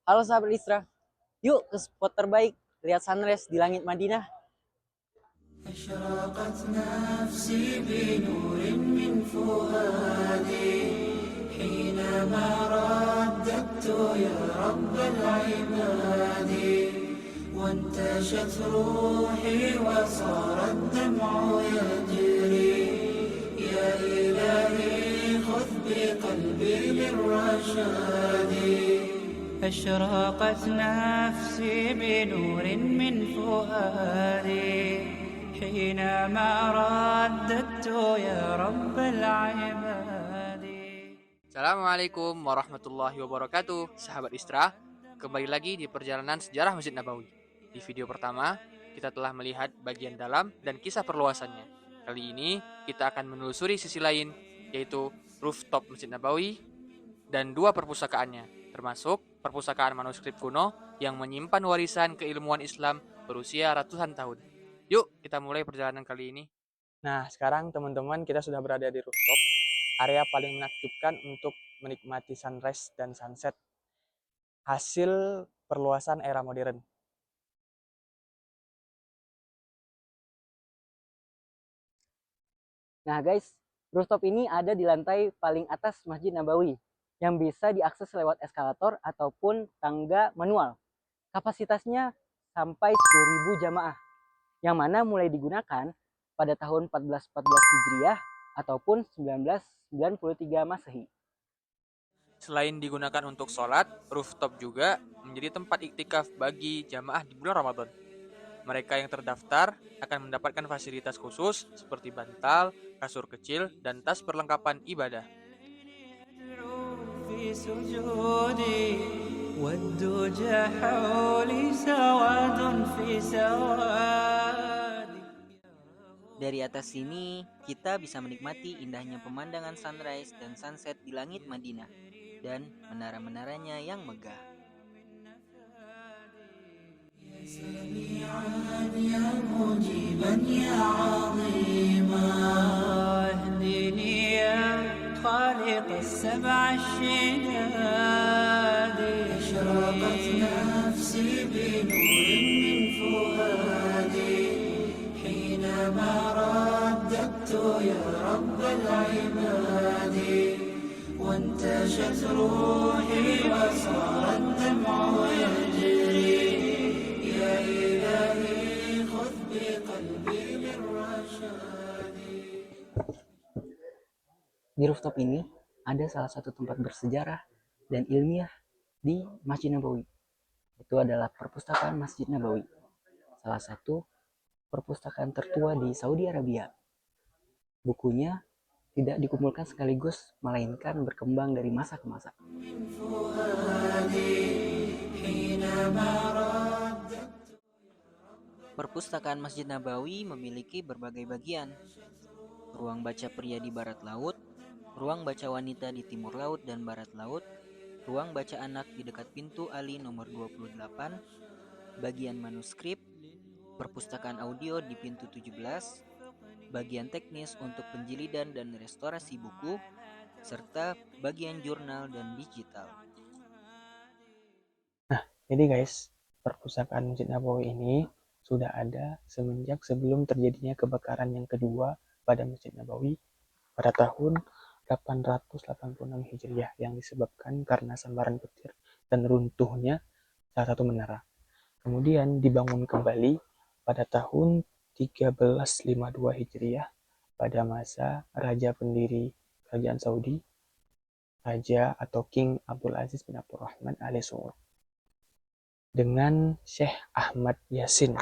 Halo sahabat Isra, yuk ke spot terbaik, lihat sunrise di langit Madinah. أشرقت نفسي بنور من فؤادي حينما رددت يا رب العباد وانتشت روحي وصار الدمع يجري يا إلهي خذ بقلبي للرشاد أشرقت نفسي بنور من فؤادي حينما رددت يا رب العباد. Assalamualaikum warahmatullahi wabarakatuh, sahabat Istra. Kembali lagi di perjalanan sejarah Masjid Nabawi. Di video pertama, kita telah melihat bagian dalam dan kisah perluasannya. Kali ini, kita akan menelusuri sisi lain, yaitu rooftop Masjid Nabawi dan dua perpustakaannya, termasuk perpustakaan manuskrip kuno yang menyimpan warisan keilmuan Islam berusia ratusan tahun. Yuk, kita mulai perjalanan kali ini. Nah, sekarang teman-teman kita sudah berada di rooftop, area paling menakjubkan untuk menikmati sunrise dan sunset hasil perluasan era modern. Nah guys, rooftop ini ada di lantai paling atas Masjid Nabawi yang bisa diakses lewat eskalator ataupun tangga manual. Kapasitasnya sampai 10.000 jamaah, yang mana mulai digunakan pada tahun 1414 Hijriah ataupun 1993 Masehi. Selain digunakan untuk sholat, rooftop juga menjadi tempat iktikaf bagi jamaah di bulan Ramadan. Mereka yang terdaftar akan mendapatkan fasilitas khusus seperti bantal, kasur kecil, dan tas perlengkapan ibadah. في سجودي والدجى حولي سواد في سوادي. Dari atas sini, kita bisa menikmati indahnya pemandangan sunrise dan sunset di langit Madinah dan menara-menaranya yang megah. سميعا يا مجيبا يا عظيما اهدني يا خالق السبع الشداد أشرقت نفسي بنور من فؤادي حينما رددت يا رب العباد وانتشت روحي وصار الدمع يجري يا إلهي خذ بقلبي للرشاد. Di rooftop ini ada salah satu tempat bersejarah dan ilmiah di Masjid Nabawi. Itu adalah perpustakaan Masjid Nabawi, salah satu perpustakaan tertua di Saudi Arabia. Bukunya tidak dikumpulkan sekaligus, melainkan berkembang dari masa ke masa. Perpustakaan Masjid Nabawi memiliki berbagai bagian. Ruang baca pria di barat laut, ruang baca wanita di timur laut dan barat laut, ruang baca anak di dekat pintu Ali nomor 28, bagian manuskrip, perpustakaan audio di pintu 17, bagian teknis untuk penjilidan dan restorasi buku, serta bagian jurnal dan digital. Jadi guys, perpustakaan Masjid Nabawi ini sudah ada semenjak sebelum terjadinya kebakaran yang kedua pada Masjid Nabawi pada tahun 886 Hijriah yang disebabkan karena sambaran petir dan runtuhnya salah satu menara. Kemudian dibangun kembali pada tahun 1352 Hijriah pada masa Raja pendiri Kerajaan Saudi, Raja atau King Abdul Aziz bin Abdul Rahman Al Saud, dengan Syekh Ahmad Yasin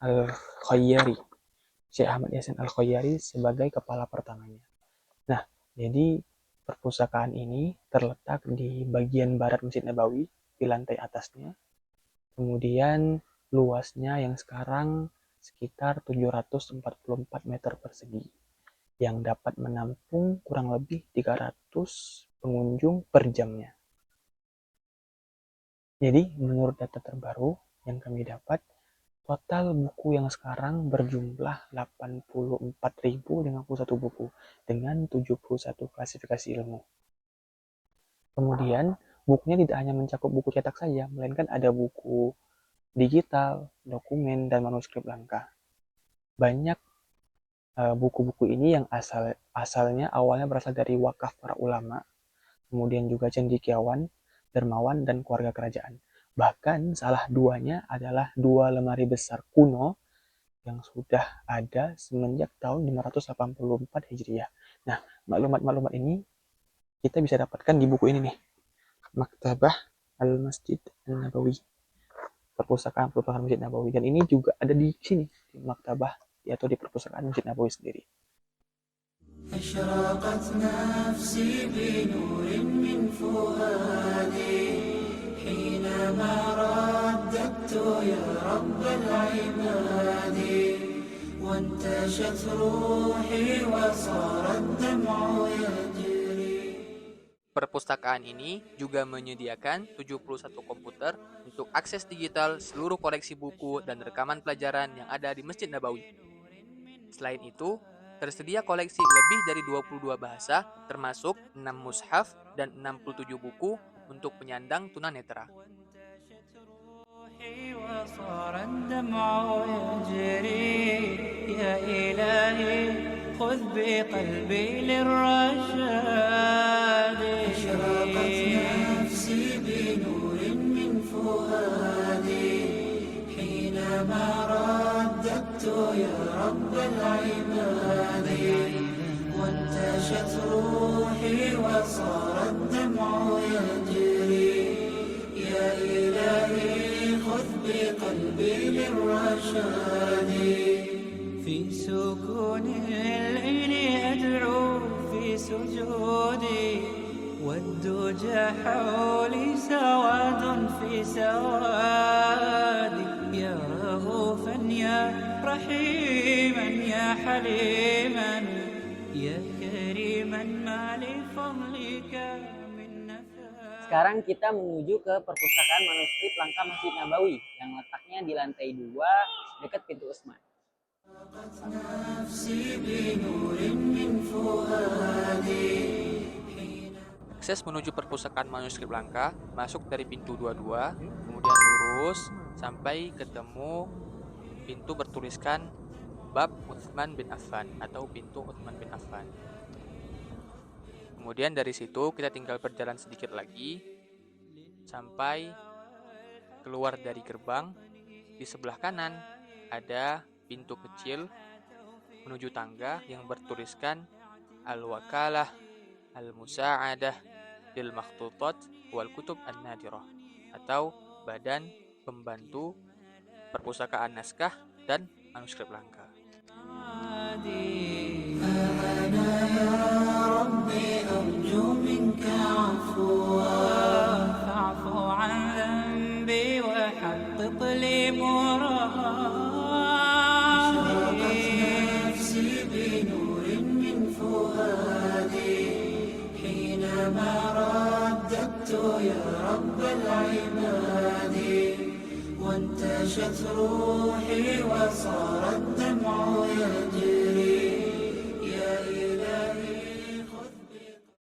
Al-Khayyari. Syekh Ahmad Yasin Al-Khayyari sebagai kepala pertamanya. Nah, jadi perpustakaan ini terletak di bagian barat Masjid Nabawi, di lantai atasnya. Kemudian luasnya yang sekarang sekitar 744 meter persegi, yang dapat menampung kurang lebih 300 pengunjung per jamnya. Jadi menurut data terbaru yang kami dapat, total buku yang sekarang berjumlah 84.051 buku dengan 71 klasifikasi ilmu. Kemudian bukunya tidak hanya mencakup buku cetak saja, melainkan ada buku digital, dokumen, dan manuskrip langka. Banyak buku-buku ini yang asalnya awalnya berasal dari wakaf para ulama, kemudian juga cendekiawan, dermawan, dan keluarga kerajaan. Bahkan salah duanya adalah 2 lemari besar kuno yang sudah ada semenjak tahun 584 Hijriah. Nah, maklumat-maklumat ini kita bisa dapatkan di buku ini nih, Maktabah Al-Masjid An-Nabawi, perpustakaan Masjid Nabawi. Dan ini juga ada di sini, di maktabah atau di perpustakaan Masjid Nabawi sendiri. أشرقت نفسي بنور من فؤادي حينما رددت يا رب العباد وانتشت روحي وصار الدمع يجري. Perpustakaan ini juga menyediakan 71 komputer untuk akses digital seluruh koleksi buku dan rekaman pelajaran yang ada di Masjid Nabawi. Selain itu, tersedia koleksi lebih dari 22 bahasa, termasuk 6 mushaf dan 67 buku untuk penyandang tunanetra. وصار الدمع يجري يا إلهي خذ بقلبي للرشاد أشرقت نفسي بنور من فؤادي حينما رددت يا رب العباد وانتشت روحي وصار الدمع يجري يا إلهي خذ بقلبي للرشاد في سكون الليل أدعو في سجودي والدجى حولي سواد في سوادي يا رؤوفا يا رحيما يا حليما يا كريما ما لفضلك من نفاد. Sekarang kita menuju ke perpustakaan manuskrip langka Masjid Nabawi yang letaknya di lantai 2 dekat pintu Utsman. Akses menuju perpustakaan manuskrip langka masuk dari pintu 22, kemudian lurus sampai ketemu pintu bertuliskan Bab Utsman bin Affan atau pintu Utsman bin Affan. Kemudian dari situ kita tinggal berjalan sedikit lagi sampai keluar dari gerbang. Di sebelah kanan ada pintu kecil menuju tangga yang bertuliskan Al-Wakalah Al-Musa'adah Lil Makhtutat Wal Kutub An-Nadirah atau Badan Pembantu Perpustakaan Naskah dan Manuskrip Langka. وانتشت روحي وصار الدمع يجري يا إلهي خذ.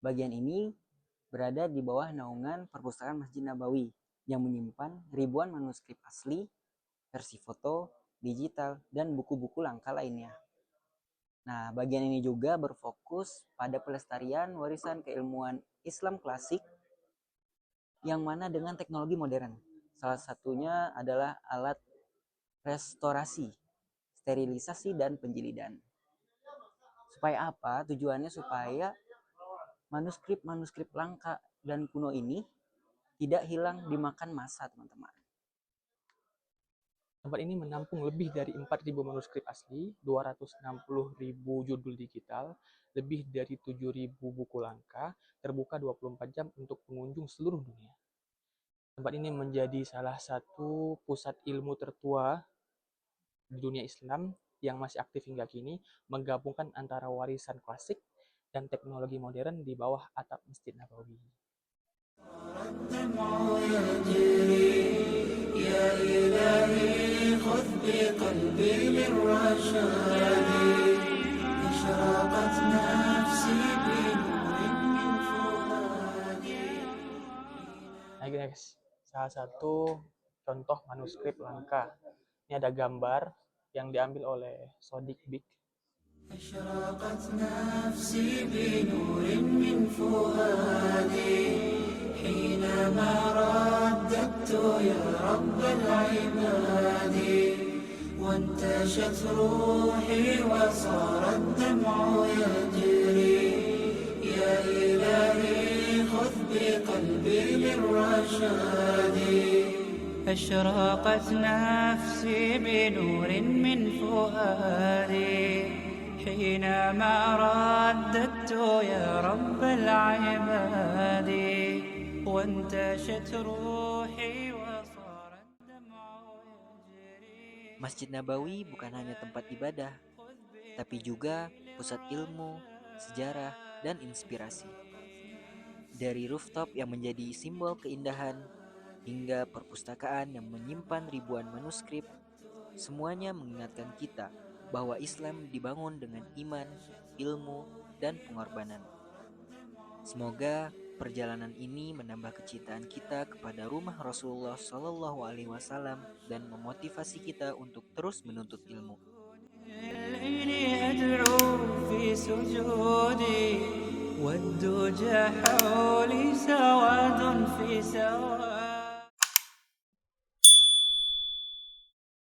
Bagian ini berada di bawah naungan perpustakaan Masjid Nabawi yang menyimpan ribuan manuskrip asli, versi foto, digital, dan buku-buku langka lainnya. Nah, bagian ini juga berfokus pada pelestarian warisan keilmuan Islam klasik yang mana dengan teknologi modern. Salah satunya adalah alat restorasi, sterilisasi, dan penjilidan. Supaya apa? Tujuannya supaya manuskrip-manuskrip langka dan kuno ini tidak hilang dimakan masa, teman-teman. Tempat ini menampung lebih dari 4.000 manuskrip asli, 260.000 judul digital, lebih dari 7.000 buku langka, terbuka 24 jam untuk pengunjung seluruh dunia. Tempat ini menjadi salah satu pusat ilmu tertua di dunia Islam yang masih aktif hingga kini, menggabungkan antara warisan klasik dan teknologi modern di bawah atap Masjid Nabawi. ya guys, salah satu contoh manuskrip langka. Ini ada gambar yang diambil oleh Sodik Bik. أشرقت نفسي بنور من فؤادي حينما رددت يا رب العباد وانتشت روحي وصار الدمع يجري يا إلهي خذ بقلبي للرشاد أشرقت نفسي بنور من فؤادي حينما رددت يا رب العباد وانتشت روحي وصار الدمع يجري. Masjid Nabawi bukan hanya tempat ibadah, tapi juga pusat ilmu, sejarah, dan inspirasi. Dari rooftop yang menjadi simbol keindahan, hingga perpustakaan yang menyimpan ribuan manuskrip, semuanya mengingatkan kita bahwa Islam dibangun dengan iman, ilmu, dan pengorbanan. Semoga perjalanan ini menambah kecintaan kita kepada rumah Rasulullah SAW dan memotivasi kita untuk terus menuntut ilmu. الليل أدعو في سجودي والدجى حولي سواد في سواد